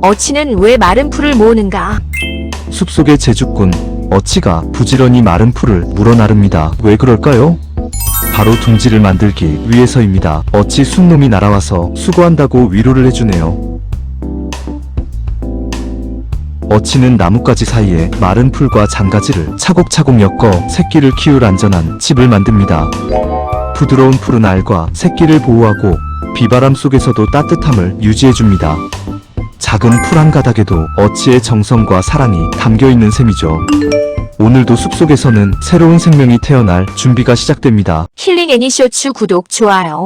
어치는 왜 마른 풀을 모으는가? 숲속의 제주꾼 어치가 부지런히 마른 풀을 물어 나릅니다. 왜 그럴까요? 바로 둥지를 만들기 위해서입니다. 어치 순놈이 날아와서 수고한다고 위로를 해주네요. 어치는 나뭇가지 사이에 마른 풀과 장가지를 차곡차곡 엮어 새끼를 키울 안전한 집을 만듭니다. 부드러운 푸른 알과 새끼를 보호하고 비바람 속에서도 따뜻함을 유지해줍니다. 작은 풀 한 가닥에도 어치의 정성과 사랑이 담겨있는 셈이죠. 오늘도 숲속에서는 새로운 생명이 태어날 준비가 시작됩니다. 힐링 애니쇼츠 구독, 좋아요.